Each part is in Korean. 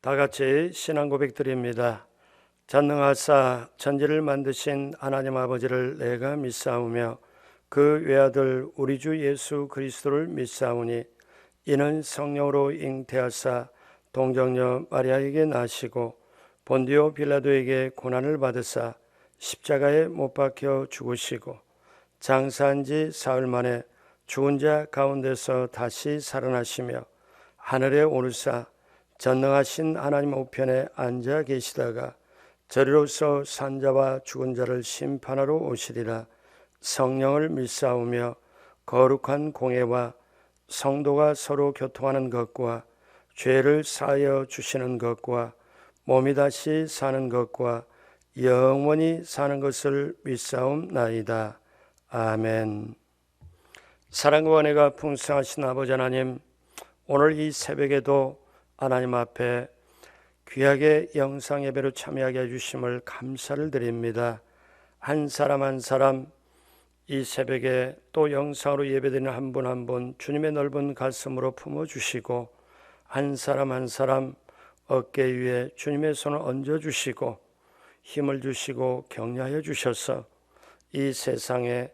다 같이 신앙 고백드립니다. 전능하사 천지를 만드신 하나님 아버지를 내가 믿사오며 그 외아들 우리 주 예수 그리스도를 믿사오니 이는 성령으로 잉태하사 동정녀 마리아에게 나시고 본디오 빌라도에게 고난을 받으사 십자가에 못 박혀 죽으시고 장사한 지 사흘 만에 죽은 자 가운데서 다시 살아나시며 하늘에 오르사 전능하신 하나님 우편에 앉아 계시다가 저리로서 산자와 죽은 자를 심판하러 오시리라. 성령을 믿사오며 거룩한 공회와 성도가 서로 교통하는 것과 죄를 사하여 주시는 것과 몸이 다시 사는 것과 영원히 사는 것을 믿사옵나이다. 아멘. 사랑과 은혜가 풍성하신 아버지 하나님, 오늘 이 새벽에도 하나님 앞에 귀하게 영상 예배로 참여하게 해주심을 감사를 드립니다. 한 사람 한 사람 이 새벽에 또 영상으로 예배드리는 한 분 한 분 주님의 넓은 가슴으로 품어주시고 한 사람 한 사람 어깨 위에 주님의 손을 얹어주시고 힘을 주시고 격려하여 주셔서 이 세상에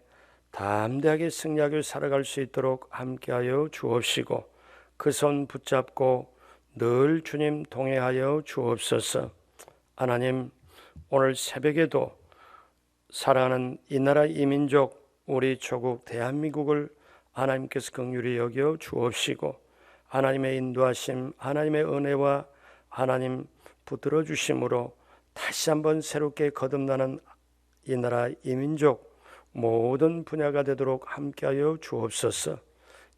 담대하게 승리하게 살아갈 수 있도록 함께하여 주옵시고 그 손 붙잡고 늘 주님 동행하여 주옵소서. 하나님, 오늘 새벽에도 사랑하는 이 나라 이민족 우리 조국 대한민국을 하나님께서 긍휼히 여겨 주옵시고 하나님의 인도하심, 하나님의 은혜와 하나님 붙들어 주심으로 다시 한번 새롭게 거듭나는 이 나라 이민족 모든 분야가 되도록 함께하여 주옵소서.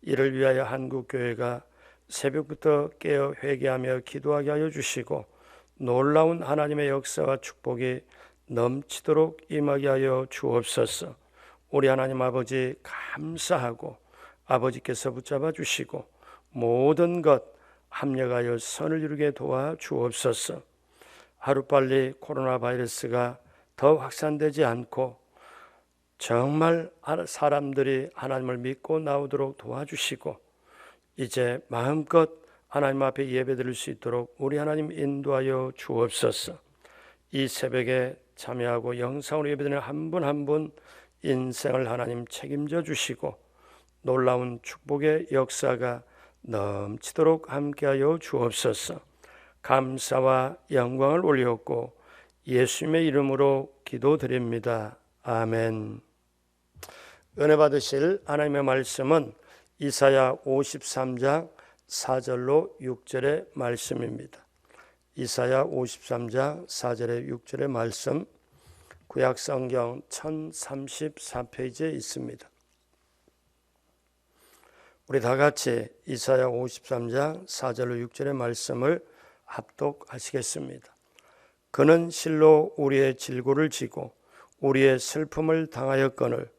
이를 위하여 한국교회가 새벽부터 깨어 회개하며 기도하게 하여 주시고 놀라운 하나님의 역사와 축복이 넘치도록 임하게 하여 주옵소서. 우리 하나님 아버지 감사하고 아버지께서 붙잡아 주시고 모든 것 합력하여 선을 이루게 도와 주옵소서. 하루빨리 코로나 바이러스가 더 확산되지 않고 정말 사람들이 하나님을 믿고 나오도록 도와주시고 이제 마음껏 하나님 앞에 예배드릴 수 있도록 우리 하나님 인도하여 주옵소서. 이 새벽에 참여하고 영상으로 예배드리는 한 분 한 분 인생을 하나님 책임져 주시고 놀라운 축복의 역사가 넘치도록 함께하여 주옵소서. 감사와 영광을 올리옵고 예수님의 이름으로 기도드립니다. 아멘. 은혜 받으실 하나님의 말씀은 이사야 53장 4절로 6절의 말씀입니다. 이사야 53장 4절에 6절의 말씀 구약성경 1034페이지에 있습니다. 우리 다 같이 이사야 53장 4절로 6절의 말씀을 합독하시겠습니다. 그는 실로 우리의 질고를 지고 우리의 슬픔을 당하였거늘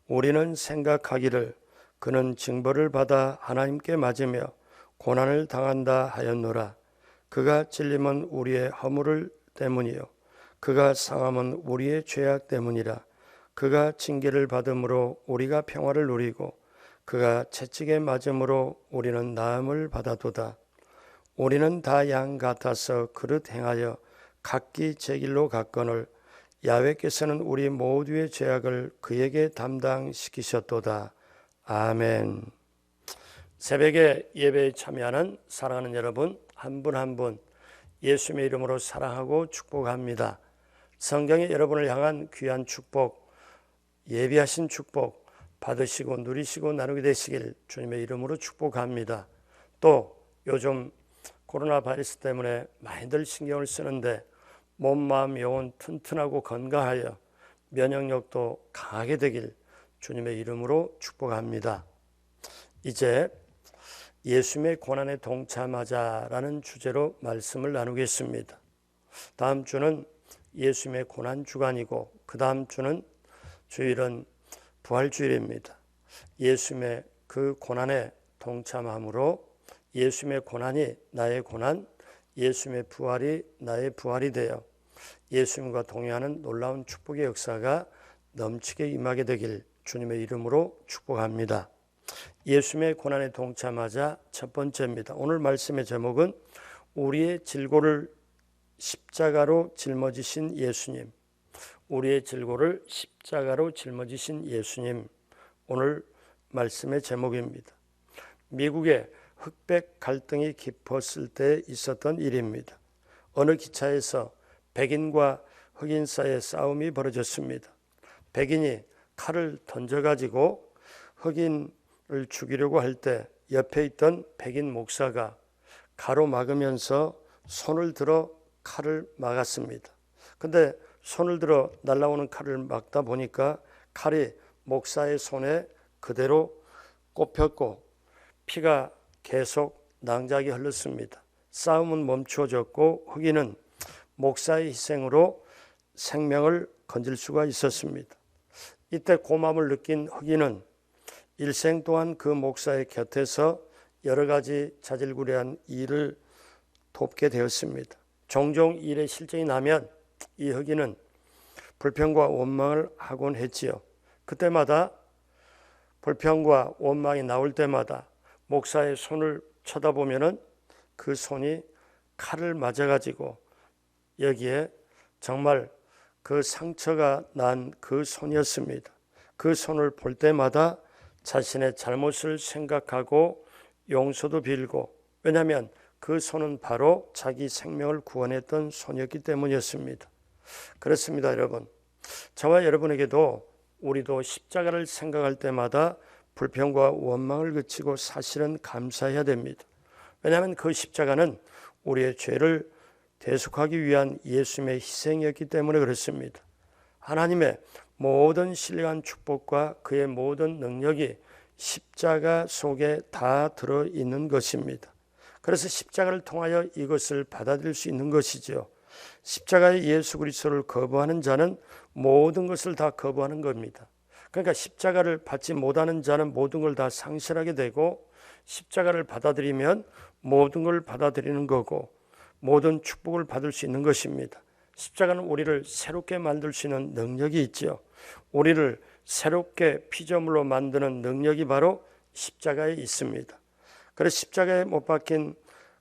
우리는 생각하기를 그는 징벌을 받아 하나님께 맞으며 고난을 당한다 하였노라. 그가 찔림은 우리의 허물 때문이요 그가 상함은 우리의 죄악 때문이라. 그가 징계를 받음으로 우리가 평화를 누리고 그가 채찍에 맞음으로 우리는 나음을 받아도다. 우리는 다 양 같아서 그릇 행하여 각기 제 길로 갔거늘 야훼께서는 우리 모두의 죄악을 그에게 담당시키셨도다. 아멘. 새벽에 예배에 참여하는 사랑하는 여러분 한 분 한 분 예수님의 이름으로 사랑하고 축복합니다. 성경에 여러분을 향한 귀한 축복, 예비하신 축복 받으시고 누리시고 나누게 되시길 주님의 이름으로 축복합니다. 또 요즘 코로나 바이러스 때문에 많이들 신경을 쓰는데 몸, 마음, 영혼 튼튼하고 건강하여 면역력도 강하게 되길 주님의 이름으로 축복합니다. 이제 예수님의 고난에 동참하자라는 주제로 말씀을 나누겠습니다. 다음 주는 예수님의 고난 주간이고 그 다음 주는 주일은 부활주일입니다. 예수님의 그 고난에 동참함으로 예수님의 고난이 나의 고난, 예수님의 부활이 나의 부활이 되어 예수님과 동행하는 놀라운 축복의 역사가 넘치게 임하게 되길 주님의 이름으로 축복합니다. 예수님의 고난에 동참하자 첫 번째입니다. 오늘 말씀의 제목은 우리의 질고를 십자가로 짊어지신 예수님. 우리의 질고를 십자가로 짊어지신 예수님. 오늘 말씀의 제목입니다. 미국에 흑백 갈등이 깊었을 때 있었던 일입니다. 어느 기차에서 백인과 흑인 사이에 싸움이 벌어졌습니다. 백인이 칼을 던져가지고 흑인을 죽이려고 할 때 옆에 있던 백인 목사가 가로막으면서 손을 들어 칼을 막았습니다. 근데 손을 들어 날아오는 칼을 막다 보니까 칼이 목사의 손에 그대로 꼽혔고 피가 계속 낭자하게 흘렀습니다. 싸움은 멈추어졌고 흑인은 목사의 희생으로 생명을 건질 수가 있었습니다. 이때 고마움을 느낀 흑인은 일생 동안 그 목사의 곁에서 여러 가지 자질구레한 일을 돕게 되었습니다. 종종 일에 실정이 나면 이 흑인은 불평과 원망을 하곤 했지요. 그때마다 불평과 원망이 나올 때마다 목사의 손을 쳐다보면은 그 손이 칼을 맞아가지고 여기에 정말 그 상처가 난 그 손이었습니다. 그 손을 볼 때마다 자신의 잘못을 생각하고 용서도 빌고, 왜냐하면 그 손은 바로 자기 생명을 구원했던 손이었기 때문이었습니다. 그렇습니다, 여러분. 저와 여러분에게도 우리도 십자가를 생각할 때마다 불평과 원망을 그치고 사실은 감사해야 됩니다. 왜냐하면 그 십자가는 우리의 죄를 대속하기 위한 예수님의 희생이었기 때문에 그렇습니다. 하나님의 모든 신령한 축복과 그의 모든 능력이 십자가 속에 다 들어있는 것입니다. 그래서 십자가를 통하여 이것을 받아들일 수 있는 것이죠. 십자가의 예수 그리스도를 거부하는 자는 모든 것을 다 거부하는 겁니다. 그러니까 십자가를 받지 못하는 자는 모든 걸 다 상실하게 되고, 십자가를 받아들이면 모든 걸 받아들이는 거고 모든 축복을 받을 수 있는 것입니다. 십자가는 우리를 새롭게 만들 수 있는 능력이 있죠. 우리를 새롭게 피조물로 만드는 능력이 바로 십자가에 있습니다. 그래서 십자가에 못 박힌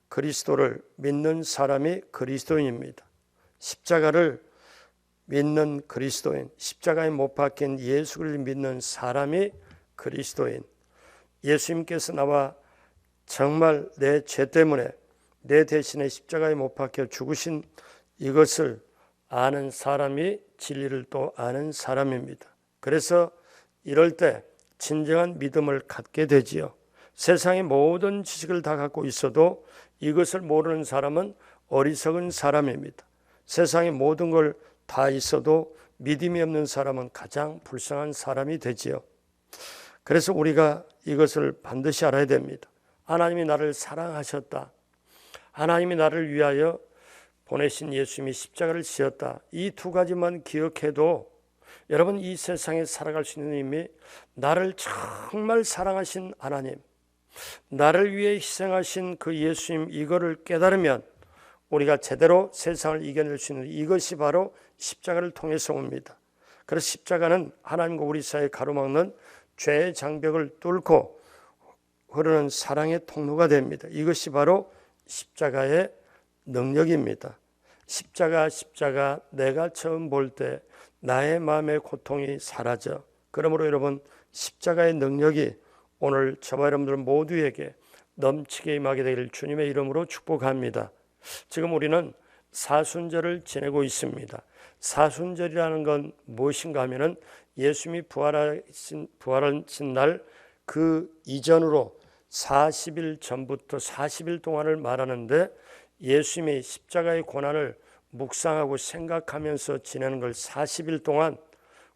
그리스도를 믿는 사람이 그리스도인입니다. 십자가를 믿는 그리스도인, 십자가에 못 박힌 예수를 믿는 사람이 그리스도인. 예수님께서 나와 정말 내 죄 때문에 내 대신에 십자가에 못 박혀 죽으신 이것을 아는 사람이 진리를 또 아는 사람입니다. 그래서 이럴 때 진정한 믿음을 갖게 되지요. 세상의 모든 지식을 다 갖고 있어도 이것을 모르는 사람은 어리석은 사람입니다. 세상의 모든 걸 다 있어도 믿음이 없는 사람은 가장 불쌍한 사람이 되지요. 그래서 우리가 이것을 반드시 알아야 됩니다. 하나님이 나를 사랑하셨다. 하나님이 나를 위하여 보내신 예수님이 십자가를 지었다. 이 두 가지만 기억해도 여러분, 이 세상에 살아갈 수 있는 힘이, 나를 정말 사랑하신 하나님, 나를 위해 희생하신 그 예수님, 이거를 깨달으면 우리가 제대로 세상을 이겨낼 수 있는, 이것이 바로 십자가를 통해서 옵니다. 그래서 십자가는 하나님과 우리 사이에 가로막는 죄의 장벽을 뚫고 흐르는 사랑의 통로가 됩니다. 이것이 바로 십자가의 능력입니다. 십자가 내가 처음 볼 때 나의 마음의 고통이 사라져. 그러므로 여러분, 십자가의 능력이 오늘 저와 여러분들 모두에게 넘치게 임하게 되기를 주님의 이름으로 축복합니다. 지금 우리는 사순절을 지내고 있습니다. 사순절이라는 건 무엇인가 하면은 예수님이 부활하신 날 그 이전으로 40일 전부터 40일 동안을 말하는데, 예수님이 십자가의 고난을 묵상하고 생각하면서 지내는 걸 40일 동안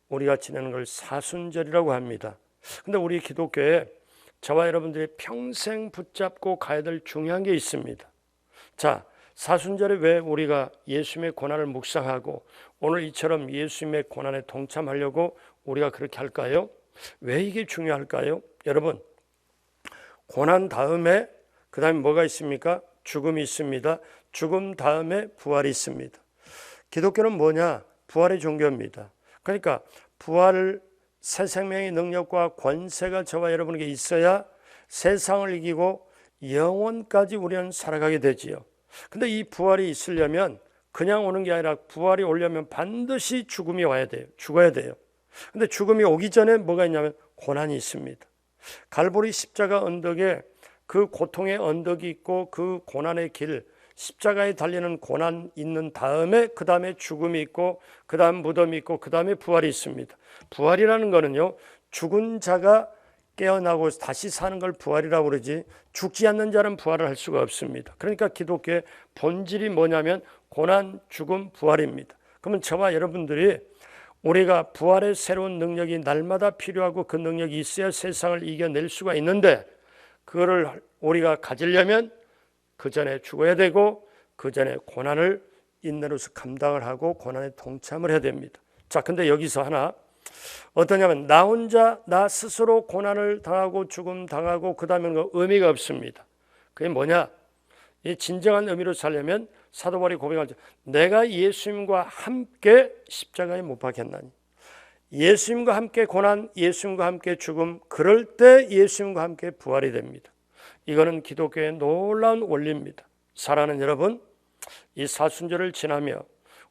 우리가 지내는 걸 사순절이라고 합니다. 근데 우리 기독교에 저와 여러분들이 평생 붙잡고 가야 될 중요한 게 있습니다. 자, 사순절에 왜 우리가 예수님의 고난을 묵상하고 오늘 이처럼 예수님의 고난에 동참하려고 우리가 그렇게 할까요? 왜 이게 중요할까요? 여러분, 고난 다음에 그 다음에 뭐가 있습니까? 죽음이 있습니다. 죽음 다음에 부활이 있습니다. 기독교는 뭐냐? 부활의 종교입니다. 그러니까 부활을, 새 생명의 능력과 권세가 저와 여러분에게 있어야 세상을 이기고 영원까지 우리는 살아가게 되지요. 근데 이 부활이 있으려면 그냥 오는 게 아니라 부활이 오려면 반드시 죽음이 와야 돼요. 죽어야 돼요. 근데 죽음이 오기 전에 뭐가 있냐면 고난이 있습니다. 갈보리 십자가 언덕에 그 고통의 언덕이 있고 그 고난의 길, 십자가에 달리는 고난 있는 다음에 그 다음에 죽음이 있고 그 다음 무덤이 있고 그 다음에 부활이 있습니다. 부활이라는 거는요, 죽은 자가 깨어나고 다시 사는 걸 부활이라고 그러지 죽지 않는 자는 부활을 할 수가 없습니다. 그러니까 기독교의 본질이 뭐냐면 고난, 죽음, 부활입니다. 그러면 저와 여러분들이 우리가 부활의 새로운 능력이 날마다 필요하고 그 능력이 있어야 세상을 이겨낼 수가 있는데 그거를 우리가 가지려면 그 전에 죽어야 되고 그 전에 고난을 인내로서 감당을 하고 고난에 동참을 해야 됩니다. 자, 근데 여기서 하나 어떠냐면 나 혼자 나 스스로 고난을 당하고 죽음 당하고 그 다음에 의미가 없습니다. 그게 뭐냐? 이 진정한 의미로 살려면 사도 바울이 고백하죠. 내가 예수님과 함께 십자가에 못 박혔나니. 예수님과 함께 고난, 예수님과 함께 죽음, 그럴 때 예수님과 함께 부활이 됩니다. 이거는 기독교의 놀라운 원리입니다. 사랑하는 여러분, 이 사순절을 지나며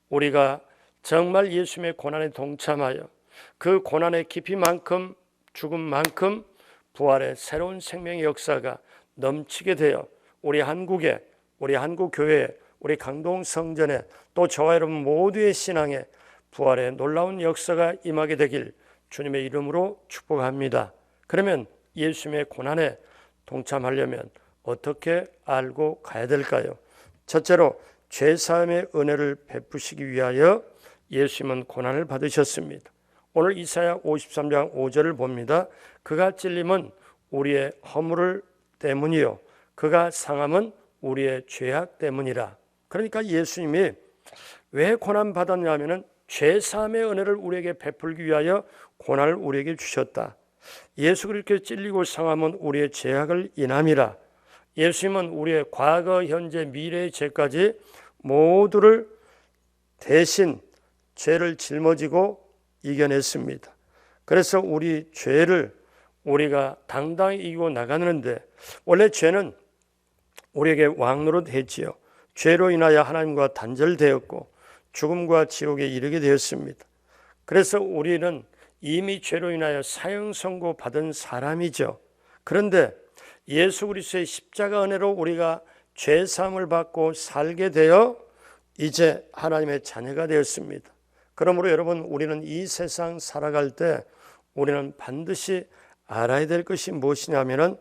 우리가 정말 예수님의 고난에 동참하여 그 고난의 깊이만큼 죽음만큼 부활의 새로운 생명의 역사가 넘치게 되어 우리 한국에, 우리 한국교회에, 우리 강동 성전에 또 저와 여러분 모두의 신앙에 부활의 놀라운 역사가 임하게 되길 주님의 이름으로 축복합니다. 그러면 예수님의 고난에 동참하려면 어떻게 알고 가야 될까요? 첫째로 죄사함의 은혜를 베푸시기 위하여 예수님은 고난을 받으셨습니다. 오늘 이사야 53장 5절을 봅니다. 그가 찔림은 우리의 허물 때문이요 그가 상함은 우리의 죄악 때문이라. 그러니까 예수님이 왜 고난 받았냐면은 죄사함의 은혜를 우리에게 베풀기 위하여 고난을 우리에게 주셨다. 예수 그리스도께 찔리고 상함은 우리의 죄악을 인함이라. 예수님은 우리의 과거, 현재, 미래의 죄까지 모두를 대신 죄를 짊어지고 이겨냈습니다. 그래서 우리 죄를 우리가 당당히 이기고 나가는데 원래 죄는 우리에게 왕노릇 했지요. 죄로 인하여 하나님과 단절되었고 죽음과 지옥에 이르게 되었습니다. 그래서 우리는 이미 죄로 인하여 사형 선고 받은 사람이죠. 그런데 예수 그리스도의 십자가 은혜로 우리가 죄 사함을 받고 살게 되어 이제 하나님의 자녀가 되었습니다. 그러므로 여러분 우리는 이 세상 살아갈 때 우리는 반드시 알아야 될 것이 무엇이냐면은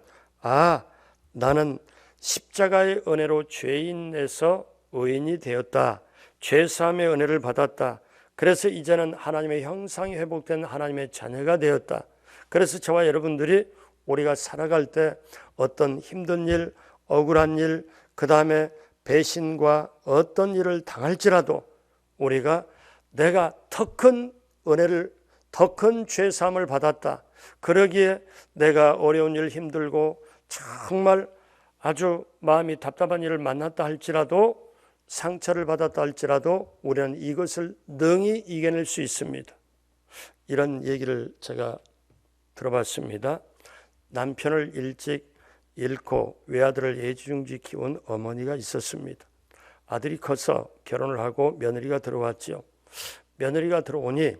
나는 십자가의 은혜로 죄인에서 의인이 되었다. 죄사함의 은혜를 받았다. 그래서 이제는 하나님의 형상이 회복된 하나님의 자녀가 되었다. 그래서 저와 여러분들이 우리가 살아갈 때 어떤 힘든 일, 억울한 일, 그 다음에 배신과 어떤 일을 당할지라도 우리가 내가 더 큰 은혜를, 더 큰 죄사함을 받았다. 그러기에 내가 어려운 일 힘들고 정말 아주 마음이 답답한 일을 만났다 할지라도 상처를 받았다 할지라도 우리는 이것을 능히 이겨낼 수 있습니다. 이런 얘기를 제가 들어봤습니다. 남편을 일찍 잃고 외아들을 애지중지 키운 어머니가 있었습니다. 아들이 커서 결혼을 하고 며느리가 들어왔죠. 며느리가 들어오니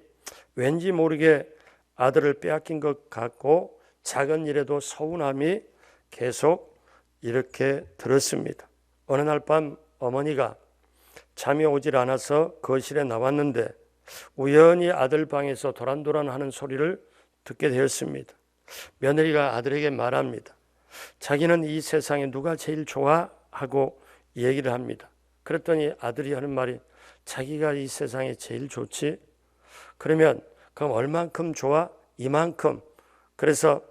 왠지 모르게 아들을 빼앗긴 것 같고 작은 일에도 서운함이 계속 이렇게 들었습니다. 어느 날 밤 어머니가 잠이 오질 않아서 거실에 나왔는데 우연히 아들 방에서 도란도란하는 소리를 듣게 되었습니다. 며느리가 아들에게 말합니다. 자기는 이 세상에 누가 제일 좋아? 하고 얘기를 합니다. 그랬더니 아들이 하는 말이 자기가 이 세상에 제일 좋지? 그러면 그럼 얼만큼 좋아? 이만큼. 그래서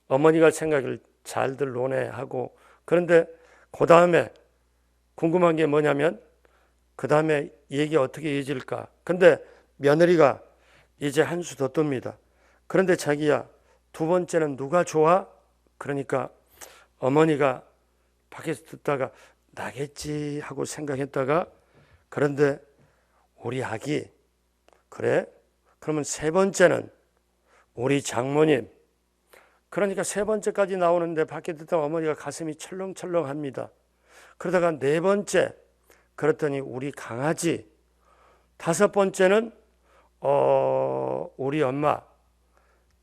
어머니가 생각을 잘들 노네 하고 그런데 그 다음에 궁금한 게 뭐냐면 그 다음에 얘기 어떻게 이어질까? 근데 며느리가 이제 한 수 더 뜹니다. 그런데 자기야 두 번째는 누가 좋아? 그러니까 어머니가 밖에서 듣다가 나겠지 하고 생각했다가 그런데 우리 아기 그래? 그러면 세 번째는 우리 장모님 그러니까 세 번째까지 나오는데 밖에 듣던 어머니가 가슴이 철렁철렁합니다. 그러다가 네 번째, 그랬더니 우리 강아지. 다섯 번째는 우리 엄마.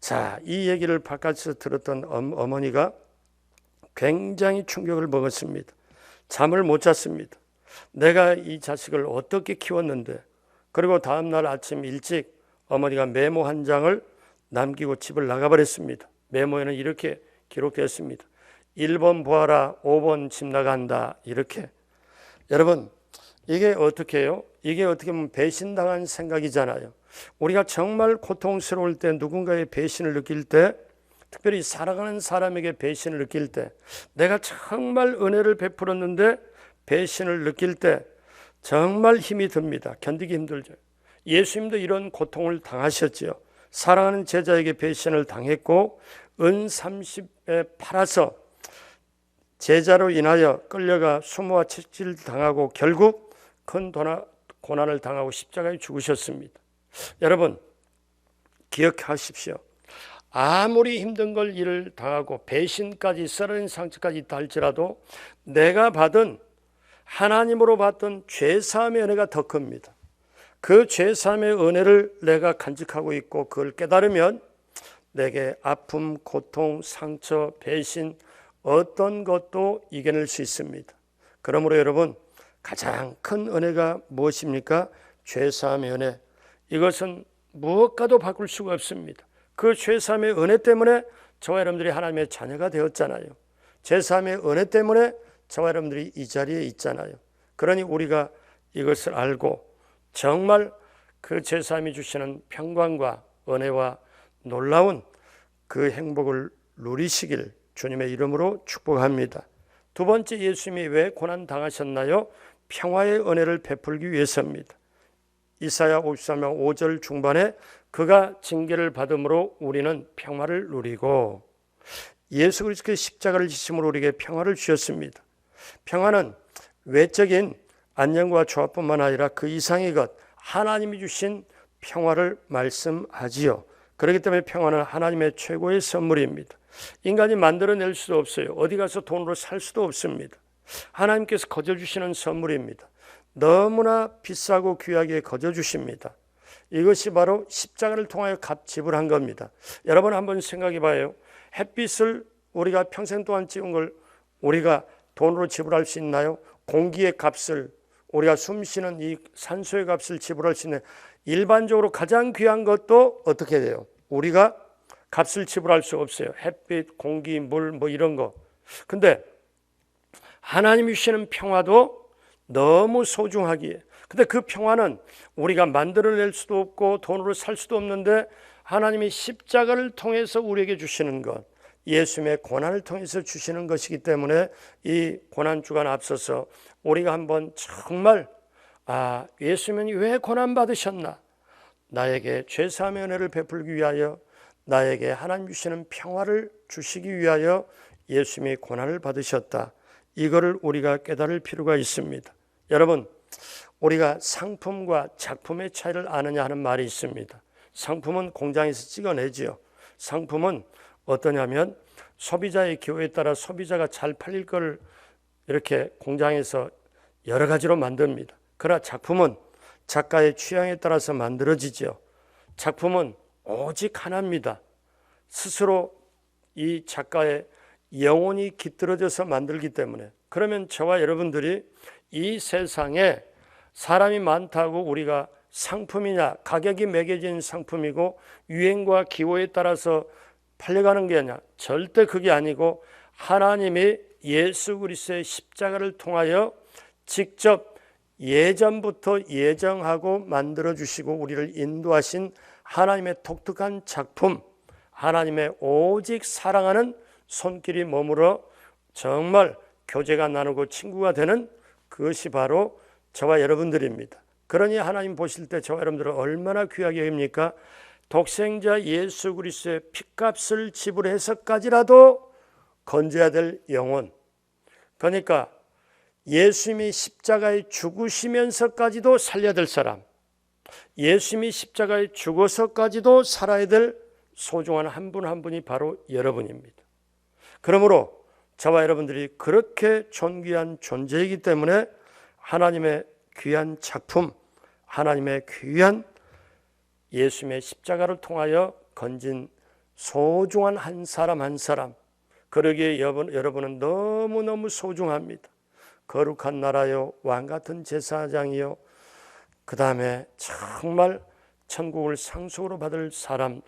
자, 이 얘기를 바깥에서 들었던 어머니가 굉장히 충격을 먹었습니다. 잠을 못 잤습니다. 내가 이 자식을 어떻게 키웠는데. 그리고 다음날 아침 일찍 어머니가 메모 한 장을 남기고 집을 나가버렸습니다. 메모에는 이렇게 기록되었습니다. 1번 보아라, 5번 집 나간다. 이렇게. 여러분, 이게 어떻게 해요? 이게 어떻게 보면 배신당한 생각이잖아요. 우리가 정말 고통스러울 때, 누군가의 배신을 느낄 때, 특별히 사랑하는 사람에게 배신을 느낄 때, 내가 정말 은혜를 베풀었는데 배신을 느낄 때 정말 힘이 듭니다. 견디기 힘들죠. 예수님도 이런 고통을 당하셨죠. 사랑하는 제자에게 배신을 당했고 은 30에 팔아서 제자로 인하여 끌려가 수모와 채찍을 당하고 결국 큰 고난을 당하고 십자가에 죽으셨습니다. 여러분, 기억하십시오. 아무리 힘든 걸 일을 당하고 배신까지, 쓰러진 상처까지 있다 할지라도 내가 받은, 하나님으로 받던 죄사함의 은혜가 더 큽니다. 그 죄사함의 은혜를 내가 간직하고 있고 그걸 깨달으면 내게 아픔, 고통, 상처, 배신 어떤 것도 이겨낼 수 있습니다. 그러므로 여러분, 가장 큰 은혜가 무엇입니까? 죄사함의 은혜. 이것은 무엇과도 바꿀 수가 없습니다. 그 죄사함의 은혜 때문에 저와 여러분들이 하나님의 자녀가 되었잖아요. 죄사함의 은혜 때문에 저와 여러분들이 이 자리에 있잖아요. 그러니 우리가 이것을 알고 정말 그 죄사함이 주시는 평강과 은혜와 놀라운 그 행복을 누리시길 주님의 이름으로 축복합니다. 두 번째, 예수님이 왜 고난 당하셨나요? 평화의 은혜를 베풀기 위해서입니다. 이사야 53장 5절 중반에 그가 징계를 받음으로 우리는 평화를 누리고, 예수 그리스도의 십자가를 지심으로 우리에게 평화를 주셨습니다. 평화는 외적인 안녕과 조화뿐만 아니라 그 이상의 것, 하나님이 주신 평화를 말씀하지요. 그렇기 때문에 평화는 하나님의 최고의 선물입니다. 인간이 만들어낼 수도 없어요. 어디 가서 돈으로 살 수도 없습니다. 하나님께서 거저주시는 선물입니다. 너무나 비싸고 귀하게 거저주십니다. 이것이 바로 십자가를 통하여 값 지불한 겁니다. 여러분 한번 생각해 봐요. 햇빛을 우리가 평생 동안 찍은 걸 우리가 돈으로 지불할 수 있나요? 공기의 값을, 우리가 숨쉬는 이 산소의 값을 지불할 수 있는, 일반적으로 가장 귀한 것도 어떻게 돼요? 우리가 값을 지불할 수 없어요. 햇빛, 공기, 물 뭐 이런 거. 근데 하나님이 주시는 평화도 너무 소중하기에, 근데 그 평화는 우리가 만들어낼 수도 없고 돈으로 살 수도 없는데 하나님이 십자가를 통해서 우리에게 주시는 것, 예수님의 고난을 통해서 주시는 것이기 때문에 이 고난주간 앞서서 우리가 한번 정말 예수님이 왜 고난 받으셨나? 나에게 죄사함의 은혜를 베풀기 위하여, 나에게 하나님 주시는 평화를 주시기 위하여 예수님이 고난을 받으셨다. 이거를 우리가 깨달을 필요가 있습니다. 여러분, 우리가 상품과 작품의 차이를 아느냐 하는 말이 있습니다. 상품은 공장에서 찍어내지요. 상품은 어떠냐면 소비자의 기호에 따라 소비자가 잘 팔릴 걸 이렇게 공장에서 여러 가지로 만듭니다. 그러나 작품은 작가의 취향에 따라서 만들어지죠. 작품은 오직 하나입니다. 스스로 이 작가의 영혼이 깃들어져서 만들기 때문에. 그러면 저와 여러분들이 이 세상에 사람이 많다고 우리가 상품이냐, 가격이 매겨진 상품이고 유행과 기호에 따라서 팔려가는 게 아니야. 절대 그게 아니고 하나님이 예수 그리스도의 십자가를 통하여 직접 예전부터 예정하고 만들어주시고 우리를 인도하신 하나님의 독특한 작품, 하나님의 오직 사랑하는 손길이 머물어 정말 교제가 나누고 친구가 되는 그것이 바로 저와 여러분들입니다. 그러니 하나님 보실 때 저와 여러분들은 얼마나 귀하게 여깁니까? 독생자 예수 그리스도의 핏값을 지불해서까지라도 건져야 될 영혼. 그러니까 예수님이 십자가에 죽으시면서까지도 살려야 될 사람, 예수님이 십자가에 죽어서까지도 살아야 될 소중한 한 분 한 분이 바로 여러분입니다. 그러므로 저와 여러분들이 그렇게 존귀한 존재이기 때문에 하나님의 귀한 작품, 하나님의 귀한 예수님의 십자가를 통하여 건진 소중한 한 사람 한 사람, 그러기에 여러분은 너무너무 소중합니다. 거룩한 나라요, 왕같은 제사장이요, 그 다음에 정말 천국을 상속으로 받을 사람.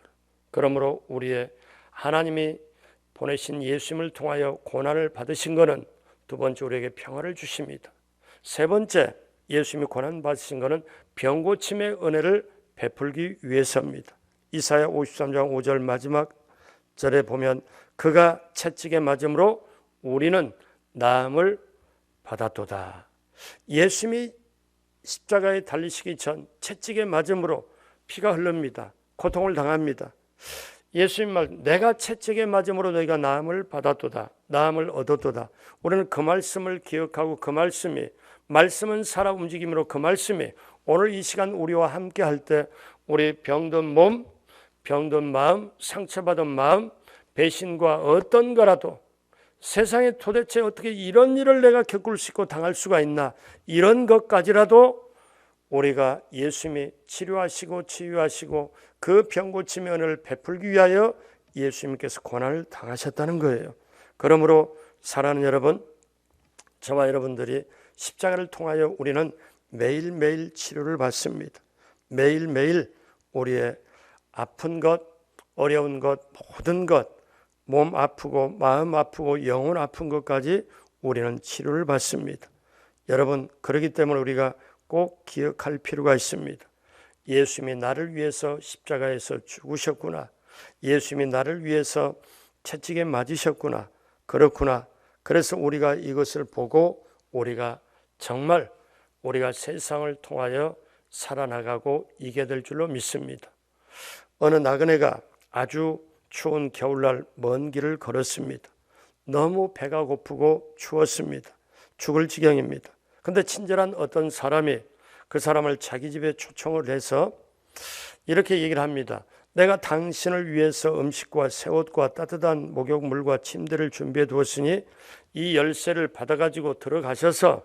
그러므로 우리의 하나님이 보내신 예수님을 통하여 고난을 받으신 것은 두 번째 우리에게 평화를 주십니다. 세 번째 예수님이 고난 받으신 것은 병고침의 은혜를 베풀기 위해서입니다. 이사야 53장 5절 마지막 절에 보면 그가 채찍에 맞음으로 우리는 나음을 받았도다. 예수님이 십자가에 달리시기 전 채찍에 맞음으로 피가 흐릅니다. 고통을 당합니다. 예수님 말, 내가 채찍에 맞음으로 너희가 나음을 받았도다, 나음을 얻었도다. 우리는 그 말씀을 기억하고 그 말씀은 살아 움직임으로 그 말씀이 오늘 이 시간 우리와 함께 할 때 우리 병든 몸, 병든 마음, 상처받은 마음, 배신과 어떤 거라도 세상에 도대체 어떻게 이런 일을 내가 겪을 수 있고 당할 수가 있나, 이런 것까지라도 우리가 예수님이 치료하시고 치유하시고 그 병고침의 은혜를 베풀기 위하여 예수님께서 고난을 당하셨다는 거예요. 그러므로 사랑하는 여러분, 저와 여러분들이 십자가를 통하여 우리는 매일매일 치료를 받습니다. 매일매일 우리의 아픈 것, 어려운 것, 모든 것, 몸 아프고 마음 아프고 영혼 아픈 것까지 우리는 치료를 받습니다. 여러분, 그렇기 때문에 우리가 꼭 기억할 필요가 있습니다. 예수님이 나를 위해서 십자가에서 죽으셨구나. 예수님이 나를 위해서 채찍에 맞으셨구나. 그렇구나. 그래서 우리가 이것을 보고 우리가 정말 우리가 세상을 통하여 살아나가고 이게 될 줄로 믿습니다. 어느 나그네가 아주 추운 겨울날 먼 길을 걸었습니다. 너무 배가 고프고 추웠습니다. 죽을 지경입니다. 그런데 친절한 어떤 사람이 그 사람을 자기 집에 초청을 해서 이렇게 얘기를 합니다. 내가 당신을 위해서 음식과 새 옷과 따뜻한 목욕물과 침대를 준비해 두었으니 이 열쇠를 받아가지고 들어가셔서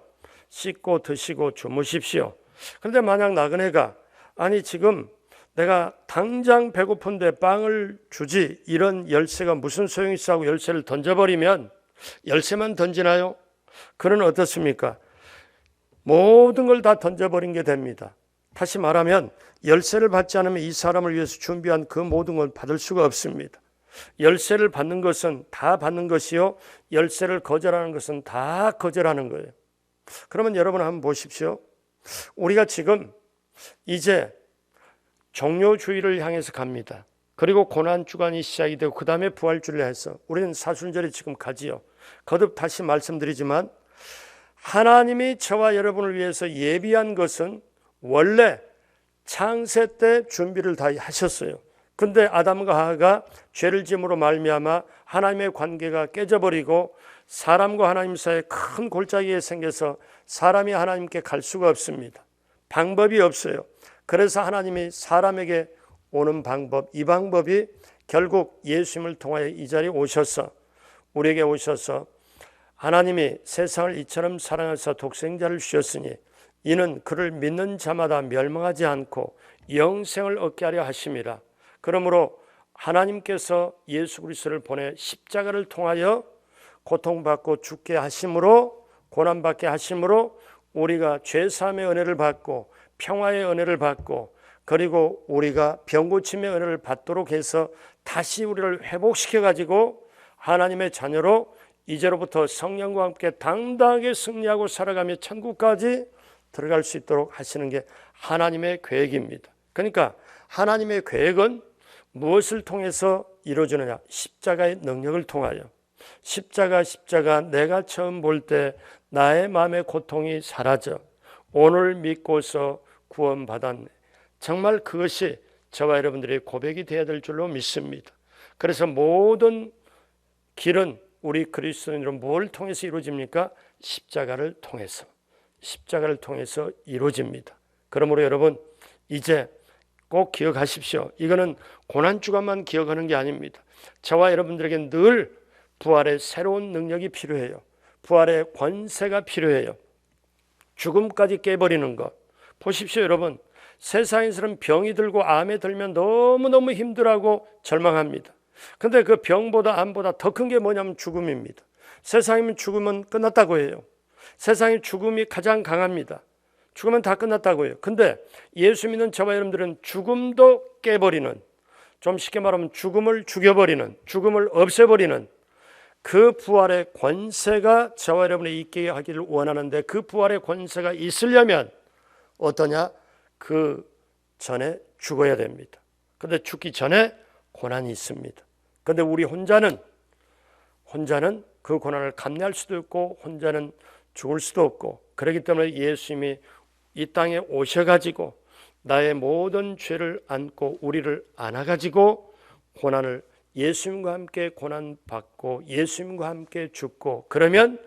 씻고 드시고 주무십시오. 그런데 만약 나그네가 아니 지금 내가 당장 배고픈데 빵을 주지, 이런 열쇠가 무슨 소용이 있어 하고 열쇠를 던져버리면, 열쇠만 던지나요? 그는 어떻습니까? 모든 걸 다 던져버린 게 됩니다. 다시 말하면 열쇠를 받지 않으면 이 사람을 위해서 준비한 그 모든 걸 받을 수가 없습니다. 열쇠를 받는 것은 다 받는 것이요, 열쇠를 거절하는 것은 다 거절하는 거예요. 그러면 여러분 한번 보십시오. 우리가 지금 이제 종료주의를 향해서 갑니다. 그리고 고난주간이 시작이 되고 그 다음에 부활주를 해서 우리는 사순절에 지금 가지요. 거듭 다시 말씀드리지만 하나님이 저와 여러분을 위해서 예비한 것은 원래 창세 때 준비를 다 하셨어요. 근데 아담과 하와가 죄를 지음으로 말미암아 하나님의 관계가 깨져버리고 사람과 하나님 사이에 큰 골짜기가 생겨서 사람이 하나님께 갈 수가 없습니다. 방법이 없어요. 그래서 하나님이 사람에게 오는 방법, 이 방법이 결국 예수님을 통하여 이 자리에 오셔서 우리에게 오셔서 하나님이 세상을 이처럼 사랑하사 독생자를 주셨으니 이는 그를 믿는 자마다 멸망하지 않고 영생을 얻게 하려 하심이라. 그러므로 하나님께서 예수 그리스도를 보내 십자가를 통하여 고통받고 죽게 하심으로, 고난받게 하심으로 우리가 죄사함의 은혜를 받고 평화의 은혜를 받고 그리고 우리가 병고침의 은혜를 받도록 해서 다시 우리를 회복시켜 가지고 하나님의 자녀로 이제로부터 성령과 함께 당당하게 승리하고 살아가며 천국까지 들어갈 수 있도록 하시는 게 하나님의 계획입니다. 그러니까 하나님의 계획은 무엇을 통해서 이루어지느냐? 십자가의 능력을 통하여. 십자가 내가 처음 볼 때 나의 마음의 고통이 사라져 오늘 믿고서 구원받았네. 정말 그것이 저와 여러분들의 고백이 되어야 될 줄로 믿습니다. 그래서 모든 길은 우리 그리스도인으로 뭘 통해서 이루어집니까? 십자가를 통해서 이루어집니다. 그러므로 여러분 이제 꼭 기억하십시오. 이거는 고난주간만 기억하는 게 아닙니다. 저와 여러분들에게 늘 부활의 새로운 능력이 필요해요. 부활의 권세가 필요해요. 죽음까지 깨버리는 것. 보십시오, 여러분. 세상에서는 병이 들고 암에 들면 너무너무 힘들어하고 절망합니다. 근데 그 병보다 암보다 더 큰 게 뭐냐면 죽음입니다. 세상이면 죽으면 끝났다고 해요. 세상의 죽음이 가장 강합니다. 죽으면 다 끝났다고 해요. 근데 예수 믿는 저와 여러분들은 죽음도 깨버리는, 좀 쉽게 말하면 죽음을 죽여버리는, 죽음을 없애버리는 그 부활의 권세가 저와 여러분에 있게 하기를 원하는데, 그 부활의 권세가 있으려면 어떠냐? 그 전에 죽어야 됩니다. 근데 죽기 전에 고난이 있습니다. 근데 우리 혼자는 그 고난을 감내할 수도 없고 혼자는 죽을 수도 없고, 그렇기 때문에 예수님이 이 땅에 오셔가지고 나의 모든 죄를 안고 우리를 안아가지고 고난을, 예수님과 함께 고난받고 예수님과 함께 죽고, 그러면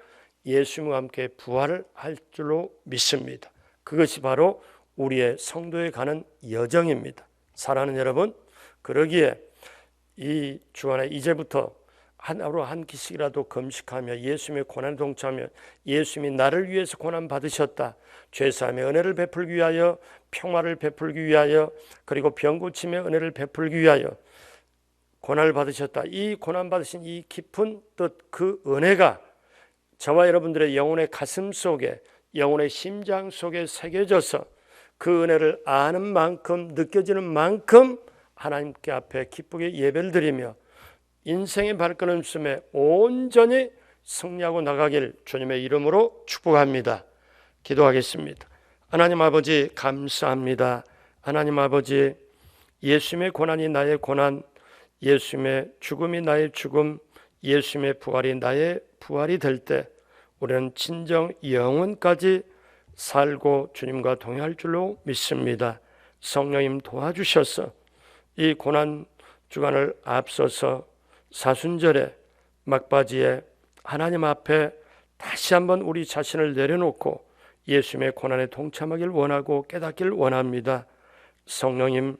예수님과 함께 부활을 할 줄로 믿습니다. 그것이 바로 우리의 성도에 가는 여정입니다. 사랑하는 여러분, 그러기에 이 주간에 이제부터 하루 한 끼씩이라도 금식하며 예수님의 고난에 동참하며, 예수님이 나를 위해서 고난 받으셨다, 죄사함의 은혜를 베풀기 위하여, 평화를 베풀기 위하여, 그리고 병 고침의 은혜를 베풀기 위하여 고난을 받으셨다. 이 고난 받으신 이 깊은 뜻, 그 은혜가 저와 여러분들의 영혼의 가슴 속에, 영혼의 심장 속에 새겨져서 그 은혜를 아는 만큼, 느껴지는 만큼 하나님께 앞에 기쁘게 예배를 드리며 인생의 발걸음씀에 온전히 승리하고 나가길 주님의 이름으로 축복합니다. 기도하겠습니다. 하나님 아버지, 감사합니다. 하나님 아버지, 예수님의 고난이 나의 고난, 예수님의 죽음이 나의 죽음, 예수님의 부활이 나의 부활이 될 때 우리는 진정 영원까지 살고 주님과 동행할 줄로 믿습니다. 성령님 도와주셔서 이 고난 주간을 앞서서 사순절에 막바지에 하나님 앞에 다시 한번 우리 자신을 내려놓고 예수님의 고난에 동참하길 원하고 깨닫길 원합니다. 성령님,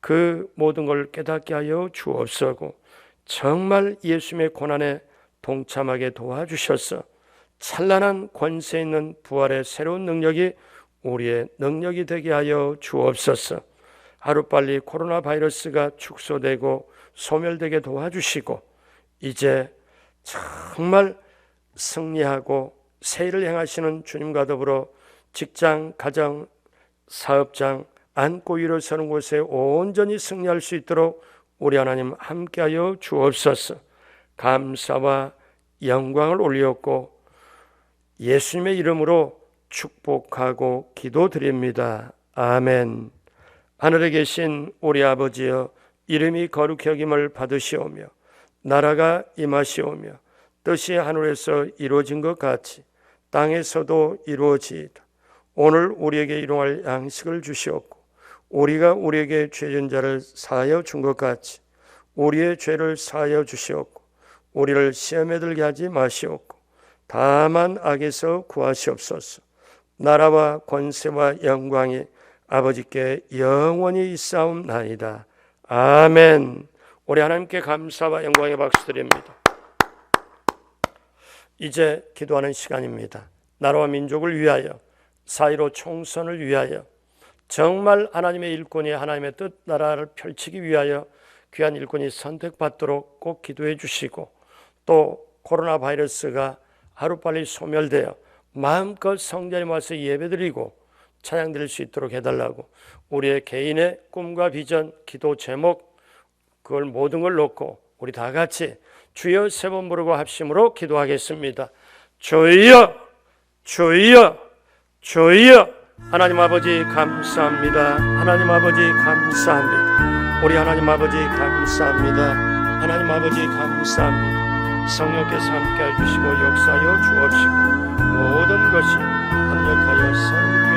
그 모든 걸 깨닫게 하여 주옵소서. 정말 예수님의 고난에 동참하게 도와주셔서 찬란한 권세 있는 부활의 새로운 능력이 우리의 능력이 되게 하여 주옵소서. 하루빨리 코로나 바이러스가 축소되고 소멸되게 도와주시고, 이제 정말 승리하고 새 일을 행하시는 주님과 더불어 직장, 가정, 사업장, 안고 일어서는 곳에 온전히 승리할 수 있도록 우리 하나님 함께하여 주옵소서. 감사와 영광을 올리었고 예수님의 이름으로 축복하고 기도드립니다. 아멘. 하늘에 계신 우리 아버지여, 이름이 거룩히 여김을 받으시오며 나라가 임하시오며 뜻이 하늘에서 이루어진 것 같이 땅에서도 이루어지이다. 오늘 우리에게 일용할 양식을 주시옵고 우리가 우리에게 죄진 자를 사하여 준 것 같이 우리의 죄를 사하여 주시옵고 우리를 시험에 들게 하지 마시옵고 다만 악에서 구하시옵소서. 나라와 권세와 영광이 아버지께 영원히 있사옵나이다. 아멘. 우리 하나님께 감사와 영광의 박수 드립니다. 이제 기도하는 시간입니다. 나라와 민족을 위하여, 4.15 총선을 위하여, 정말 하나님의 일꾼이 하나님의 뜻 나라를 펼치기 위하여 귀한 일꾼이 선택받도록 꼭 기도해 주시고, 또 코로나 바이러스가 하루빨리 소멸되어 마음껏 성전에 와서 예배드리고 찬양 드릴 수 있도록 해달라고, 우리의 개인의 꿈과 비전, 기도 제목, 그걸 모든 걸 놓고 우리 다 같이 주여 세 번 부르고 합심으로 기도하겠습니다. 주여, 주여, 주여. 하나님 아버지 감사합니다. 하나님 아버지 감사합니다. 우리 하나님 아버지 감사합니다. 하나님 아버지 감사합니다. 성령께서 함께 해주시고 역사하여 주옵시고 모든 것이 합력하여 선을